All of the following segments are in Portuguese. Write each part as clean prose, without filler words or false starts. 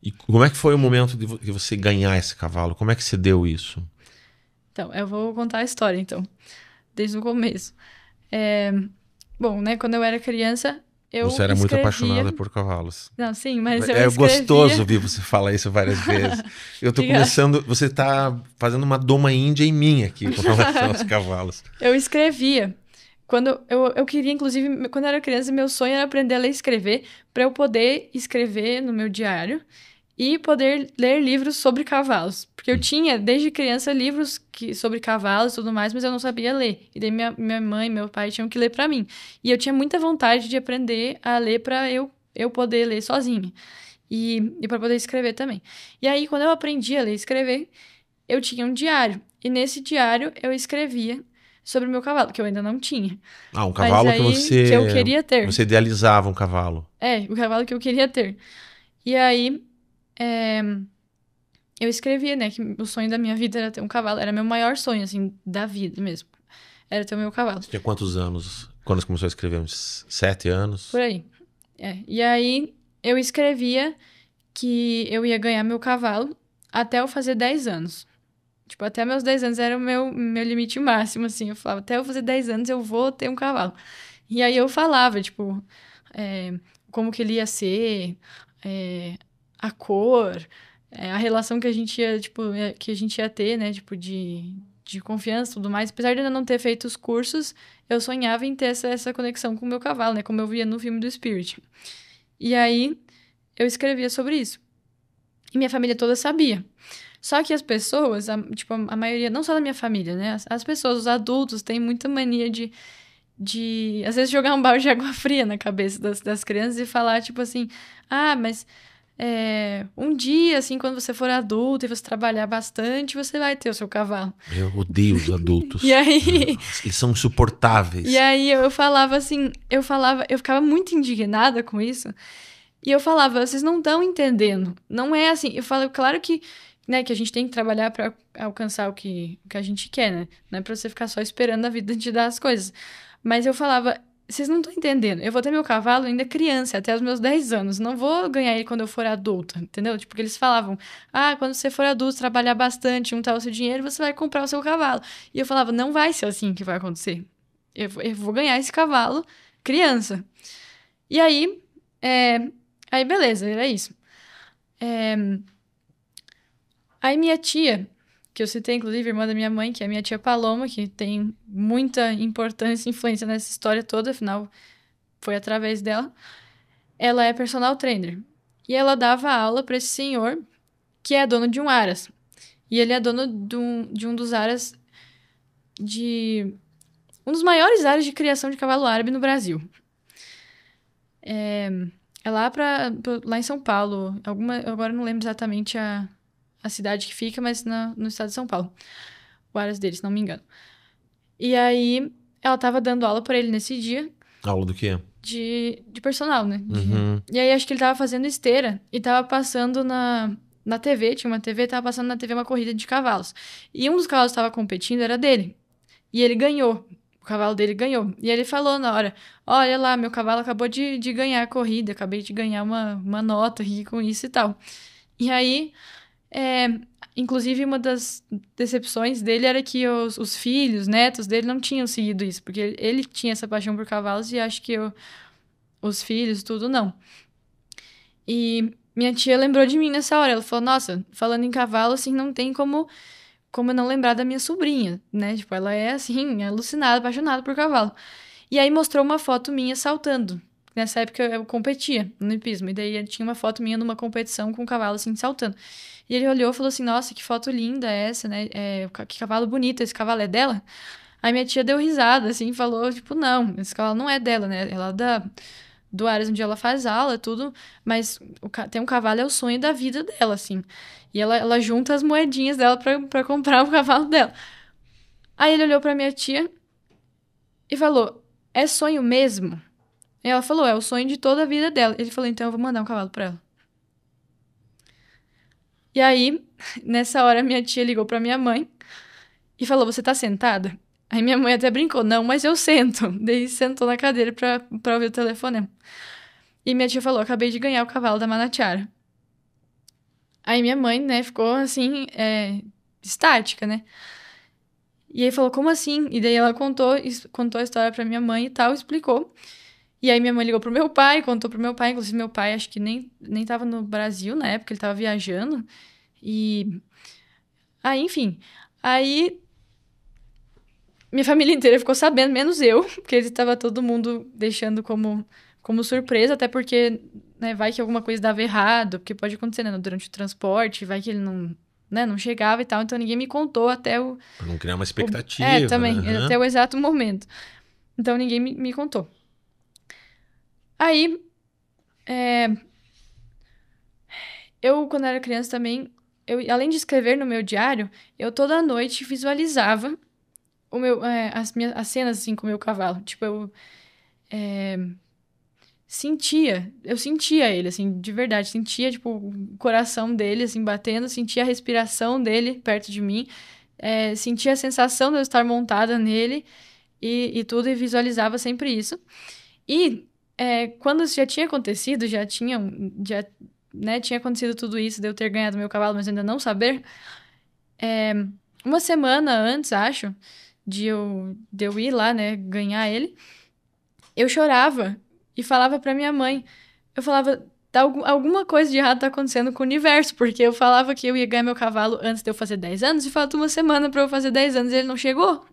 E como é que foi o momento de você ganhar esse cavalo? Como é que você deu isso? Então, eu vou contar a história, então, desde o começo. É, bom, né, quando eu era criança, Você eu era muito escrevia... apaixonada por cavalos. Não, sim, mas eu É gostoso escrevia... ouvir você falar isso várias vezes. Eu tô Obrigada. começando. Você tá fazendo uma doma índia em mim aqui com relação aos cavalos. Eu escrevia. Quando eu queria, inclusive, quando eu era criança, meu sonho era aprender a ler e escrever, para eu poder escrever no meu diário e poder ler livros sobre cavalos. Porque eu tinha, desde criança, livros sobre cavalos e tudo mais, mas eu não sabia ler. E daí minha mãe e meu pai tinham que ler para mim. E eu tinha muita vontade de aprender a ler para eu poder ler sozinha. E para poder escrever também. E aí, quando eu aprendi a ler e escrever, eu tinha um diário. E nesse diário eu escrevia sobre o meu cavalo, que eu ainda não tinha. Ah, um Mas cavalo que aí que eu queria ter. você idealizava um cavalo. É, o cavalo que eu queria ter. E aí é, eu escrevia, né, que o sonho da minha vida era ter um cavalo. Era meu maior sonho, assim, da vida mesmo. Era ter o meu cavalo. Você tinha quantos anos quando você começou a escrever? Uns 7 anos? Por aí. É. E aí eu escrevia que eu ia ganhar meu cavalo até eu fazer 10 anos. Tipo, até meus 10 anos era o meu limite máximo, assim. Eu falava, até eu fazer 10 anos eu vou ter um cavalo. E aí eu falava, tipo, como que ele ia ser, a cor, a relação que a gente ia, tipo, que a gente ia ter, né? Tipo, de confiança e tudo mais. Apesar de eu ainda não ter feito os cursos, eu sonhava em ter essa conexão com o meu cavalo, né? Como eu via no filme do Spirit. E aí eu escrevia sobre isso. E minha família toda sabia. Só que as pessoas, tipo, a maioria, não só da minha família, né? As pessoas, os adultos, têm muita mania às vezes, jogar um balde de água fria na cabeça das crianças e falar, tipo assim, ah, mas um dia, assim, quando você for adulto e você trabalhar bastante, você vai ter o seu cavalo. Eu odeio os E adultos. aí, Eles são e insuportáveis. aí eu falava assim, eu ficava muito indignada com isso. E eu falava, vocês não estão entendendo. Não é assim. Eu falo, claro que, né, que a gente tem que trabalhar para alcançar o que a gente quer, né? Não é pra você ficar só esperando a vida te dar as coisas. Mas eu falava, vocês não estão entendendo. Eu vou ter meu cavalo ainda criança, até os meus 10 anos. Não vou ganhar ele quando eu for adulta, entendeu? Tipo, porque eles falavam, ah, quando você for adulto, trabalhar bastante, juntar o seu dinheiro, você vai comprar o seu cavalo. E eu falava, não vai ser assim que vai acontecer. Eu vou ganhar esse cavalo criança. E aí, aí beleza, era isso. Aí minha tia, que eu citei, inclusive, irmã da minha mãe, que é a minha tia Paloma, que tem muita importância e influência nessa história toda, afinal, foi através dela. Ela é personal trainer. E ela dava aula para esse senhor, que é dono de um aras. E ele é dono de um dos aras de... Um dos maiores aras de criação de cavalo árabe no Brasil. É lá em São Paulo. Agora eu não lembro exatamente a cidade que fica, mas no estado de São Paulo. O aras dele, se não me engano. E aí, ela tava dando aula pra ele nesse dia Aula do quê? de personal, né? Uhum. E aí, acho que ele tava fazendo esteira e tava passando na TV, tinha uma TV, tava passando na TV uma corrida de cavalos. E um dos cavalos que tava competindo era dele. E ele ganhou. O cavalo dele ganhou. E ele falou na hora: Olha lá, meu cavalo acabou de ganhar a corrida, acabei de ganhar uma nota aqui com isso e tal. E aí, é, inclusive, uma das decepções dele era que os filhos, netos dele não tinham seguido isso, porque ele tinha essa paixão por cavalos e acho que os filhos, tudo, não. E minha tia lembrou de mim nessa hora. Ela falou: Nossa, falando em cavalo, assim, não tem como eu não lembrar da minha sobrinha, né? Tipo, ela é, assim, alucinada, apaixonada por cavalo. E aí mostrou uma foto minha saltando. Nessa época eu competia no hipismo. E daí tinha uma foto minha numa competição com um cavalo, assim, saltando. E ele olhou e falou assim, nossa, que foto linda é essa, né? Que cavalo bonito, esse cavalo é dela? Aí minha tia deu risada, assim, e falou, tipo, não, esse cavalo não é dela, né? Ela é do Ares, onde ela faz aula, tudo, mas tem um cavalo, é o sonho da vida dela, assim. E ela junta as moedinhas dela pra comprar o cavalo dela. Aí ele olhou pra minha tia e falou, é sonho mesmo? E ela falou, é o sonho de toda a vida dela. Ele falou, então eu vou mandar um cavalo pra ela. E aí, nessa hora, minha tia ligou pra minha mãe e falou, você tá sentada? Aí minha mãe até brincou, não, mas eu sento. Daí sentou na cadeira pra ouvir o telefone. E minha tia falou, acabei de ganhar o cavalo da Manatiara. Aí minha mãe, né, ficou assim, estática, né? E aí falou, como assim? E daí ela contou a história pra minha mãe e tal, explicou. E aí minha mãe ligou pro meu pai, contou pro meu pai. Inclusive meu pai acho que nem tava no Brasil na época, ele tava viajando. E... Aí, enfim. Aí minha família inteira ficou sabendo, menos eu. Porque ele tava todo mundo deixando como surpresa. Até porque, né, vai que alguma coisa dava errado. Porque pode acontecer, né, durante o transporte. Vai que ele não... Né, não chegava e tal, então ninguém me contou até o... Pra não criar uma expectativa, também, né? até o exato momento. Então ninguém me contou. Aí, eu, quando era criança também, além de escrever no meu diário, eu toda noite visualizava as cenas, assim, com o meu cavalo. Tipo, eu sentia ele, assim, de verdade. Sentia, tipo, o coração dele, assim, batendo. Sentia a respiração dele perto de mim. Sentia a sensação de eu estar montada nele e tudo, e visualizava sempre isso. E quando isso já tinha acontecido, né, tinha acontecido tudo isso, de eu ter ganhado meu cavalo, mas ainda não saber, uma semana antes, acho, de eu ir lá, né, ganhar ele, eu chorava e falava pra minha mãe, eu falava, alguma coisa de errado tá acontecendo com o universo, porque eu falava que eu ia ganhar meu cavalo antes de eu fazer 10 anos, e falta uma semana pra eu fazer 10 anos e ele não chegou.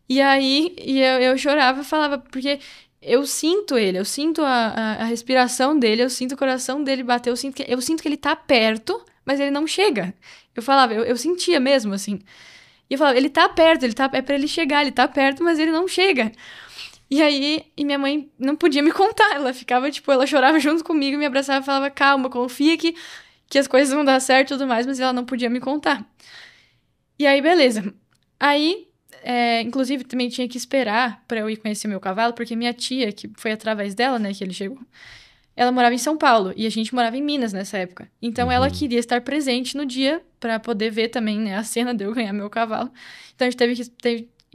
E aí, eu chorava e falava, porque eu sinto ele, eu sinto a respiração dele, eu sinto o coração dele bater, eu sinto que ele tá perto, mas ele não chega. Eu falava, eu sentia mesmo, assim. E eu falava, ele tá perto, é pra ele chegar, ele tá perto, mas ele não chega. E aí, minha mãe não podia me contar, ela ficava, tipo, ela chorava junto comigo, me abraçava e falava, calma, confia que as coisas vão dar certo e tudo mais, mas ela não podia me contar. E aí, beleza. Aí, inclusive, também tinha que esperar pra eu ir conhecer meu cavalo, porque minha tia, que foi através dela, né, que ele chegou, ela morava em São Paulo e a gente morava em Minas nessa época. Então, ela queria estar presente no dia pra poder ver também, né, a cena de eu ganhar meu cavalo. Então, a gente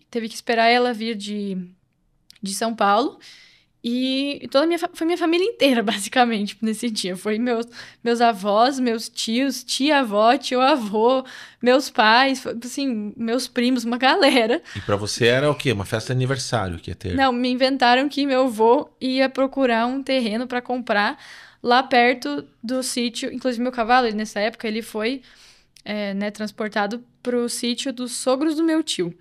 teve que esperar ela vir de São Paulo. E foi minha família inteira, basicamente, nesse dia. Foi meus avós, meus tios, tia-avó, tio-avô, meus pais, assim, meus primos, uma galera. E pra você era o quê? Uma festa de aniversário que ia ter? Não, me inventaram que meu avô ia procurar um terreno pra comprar lá perto do sítio. Inclusive, meu cavalo, nessa época, ele foi né, transportado pro sítio dos sogros do meu tio.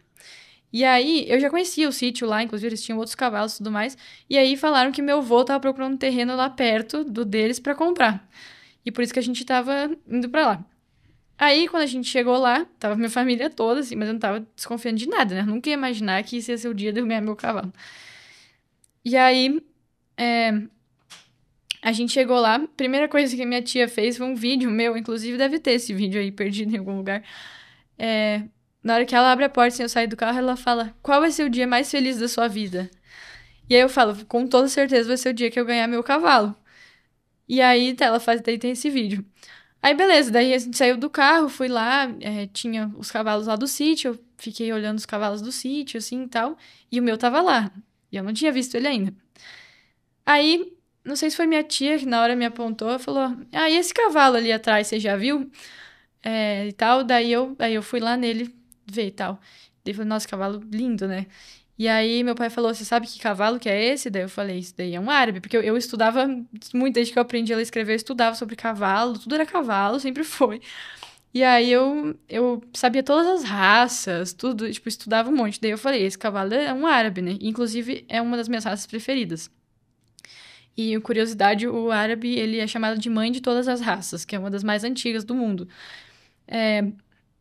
E aí, eu já conhecia o sítio lá, inclusive eles tinham outros cavalos e tudo mais. E aí falaram que meu avô tava procurando um terreno lá perto do deles pra comprar. E por isso que a gente tava indo pra lá. Aí, quando a gente chegou lá, tava minha família toda, assim, mas eu não tava desconfiando de nada, né? Eu nunca ia imaginar que isso ia ser o dia de eu ganhar meu cavalo. E aí, a gente chegou lá, primeira coisa que a minha tia fez foi um vídeo meu, inclusive deve ter esse vídeo aí perdido em algum lugar. Na hora que ela abre a porta, assim, eu saio do carro, ela fala, qual vai ser o dia mais feliz da sua vida? E aí eu falo, com toda certeza vai ser o dia que eu ganhar meu cavalo. E aí daí tem esse vídeo. Aí beleza, daí a gente saiu do carro, fui lá, tinha os cavalos lá do sítio, eu fiquei olhando os cavalos do sítio, assim, e tal, e o meu tava lá. E eu não tinha visto ele ainda. Aí, não sei se foi minha tia que na hora me apontou e falou, e esse cavalo ali atrás, você já viu? E tal, daí eu fui lá nele ver e tal. Daí eu falei, nossa, cavalo lindo, né? E aí meu pai falou, você sabe que cavalo que é esse? Daí eu falei, isso daí é um árabe, porque eu estudava muito, desde que eu aprendi a ler e escrever, eu estudava sobre cavalo, tudo era cavalo, sempre foi. E aí eu sabia todas as raças, tudo, tipo, estudava um monte. Daí eu falei, esse cavalo é um árabe, né? Inclusive, é uma das minhas raças preferidas. E, curiosidade, o árabe, ele é chamado de mãe de todas as raças, que é uma das mais antigas do mundo.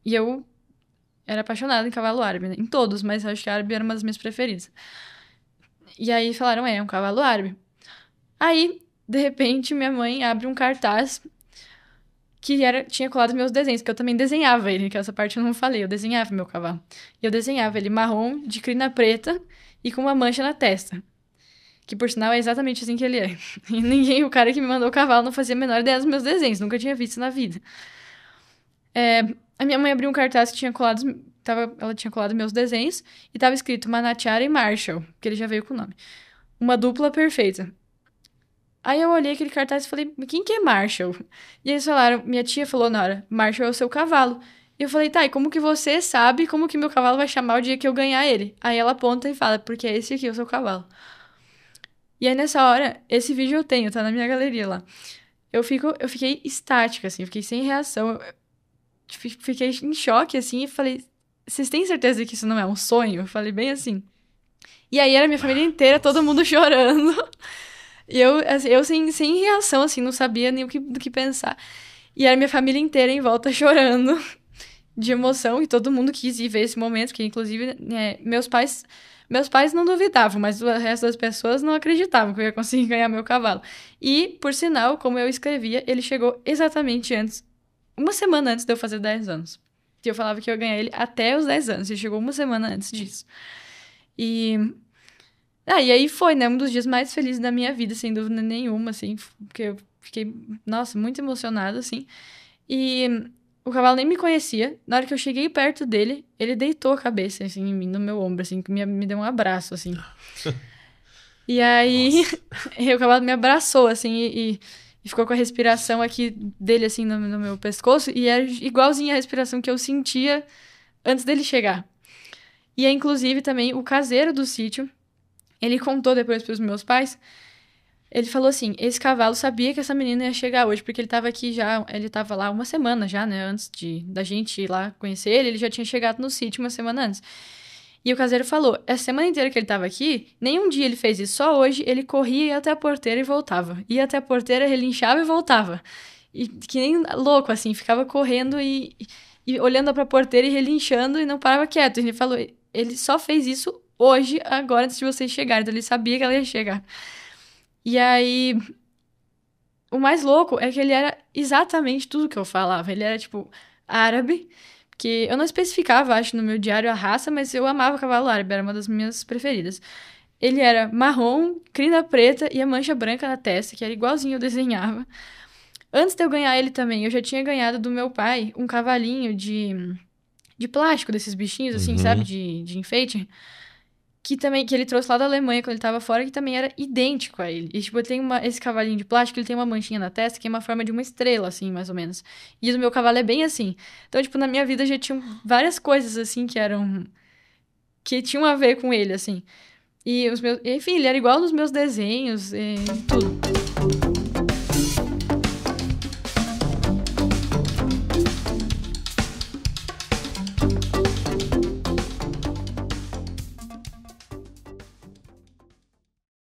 E eu era apaixonada em cavalo árabe, né? Em todos, mas acho que árabe era uma das minhas preferidas. E aí falaram, é um cavalo árabe. Aí, de repente, minha mãe abre um cartaz que tinha colado meus desenhos, que eu também desenhava ele, que essa parte eu não falei, eu desenhava meu cavalo. E eu desenhava ele marrom, de crina preta e com uma mancha na testa. Que, por sinal, é exatamente assim que ele é. E o cara que me mandou o cavalo não fazia a menor ideia dos meus desenhos, nunca tinha visto na vida. A minha mãe abriu um cartaz que tinha colado, ela tinha colado meus desenhos e tava escrito Manatiara e Marshall, que ele já veio com o nome. Uma dupla perfeita. Aí eu olhei aquele cartaz e falei, quem que é Marshall? E eles falaram, minha tia falou na hora, Marshall é o seu cavalo. E eu falei, tá, e como que você sabe como que meu cavalo vai chamar o dia que eu ganhar ele? Aí ela aponta e fala, porque é esse aqui, o seu cavalo. E aí nessa hora, esse vídeo eu tenho, tá na minha galeria lá. Eu fiquei estática, assim, fiquei sem reação. Fiquei em choque, assim, e falei, vocês têm certeza que isso não é um sonho? Eu falei bem assim. E aí era minha família inteira, todo mundo chorando. E eu, assim, sem reação, assim, não sabia nem do que pensar. E era minha família inteira em volta chorando de emoção, e todo mundo quis ir ver esse momento, que inclusive meus pais não duvidavam, mas o resto das pessoas não acreditavam que eu ia conseguir ganhar meu cavalo. E, por sinal, como eu escrevia, ele chegou exatamente uma semana antes de eu fazer 10 anos. Que eu falava que eu ia ganhar ele até os 10 anos, ele chegou uma semana antes disso. E aí foi, né, um dos dias mais felizes da minha vida, sem dúvida nenhuma, assim, porque eu fiquei, nossa, muito emocionada, assim. E o cavalo nem me conhecia. Na hora que eu cheguei perto dele, ele deitou a cabeça, assim, em mim, no meu ombro, assim, me deu um abraço, assim. E aí, o cavalo me abraçou, assim, e ficou com a respiração aqui dele, assim, no meu pescoço, e era igualzinha a respiração que eu sentia antes dele chegar. E aí, inclusive, também, o caseiro do sítio, ele contou depois pros meus pais, ele falou assim, esse cavalo sabia que essa menina ia chegar hoje, porque ele tava aqui já, ele tava lá uma semana já, né, antes da gente ir lá conhecer ele já tinha chegado no sítio uma semana antes. E o caseiro falou, essa semana inteira que ele tava aqui, nenhum dia ele fez isso, só hoje ele corria, ia até a porteira e voltava. Ia até a porteira, relinchava e voltava. E que nem louco, assim, ficava correndo e olhando pra porteira e relinchando e não parava quieto. E ele falou, ele só fez isso hoje, agora, antes de vocês chegarem. Então ele sabia que ela ia chegar. E aí, o mais louco é que ele era exatamente tudo que eu falava. Ele era, tipo, árabe, que eu não especificava, acho, no meu diário a raça, mas eu amava cavalo árabe, era uma das minhas preferidas. Ele era marrom, crina preta e a mancha branca na testa, que era igualzinho eu desenhava. Antes de eu ganhar ele também, eu já tinha ganhado do meu pai um cavalinho de plástico, desses bichinhos, assim, sabe, de enfeite. Que ele trouxe lá da Alemanha quando ele tava fora, que também era idêntico a ele. E, tipo, esse cavalinho de plástico, ele tem uma manchinha na testa que é uma forma de uma estrela, assim, mais ou menos. E o do meu cavalo é bem assim. Então, tipo, na minha vida já tinham várias coisas, assim, que tinham a ver com ele, assim. E enfim, ele era igual nos meus desenhos e tudo.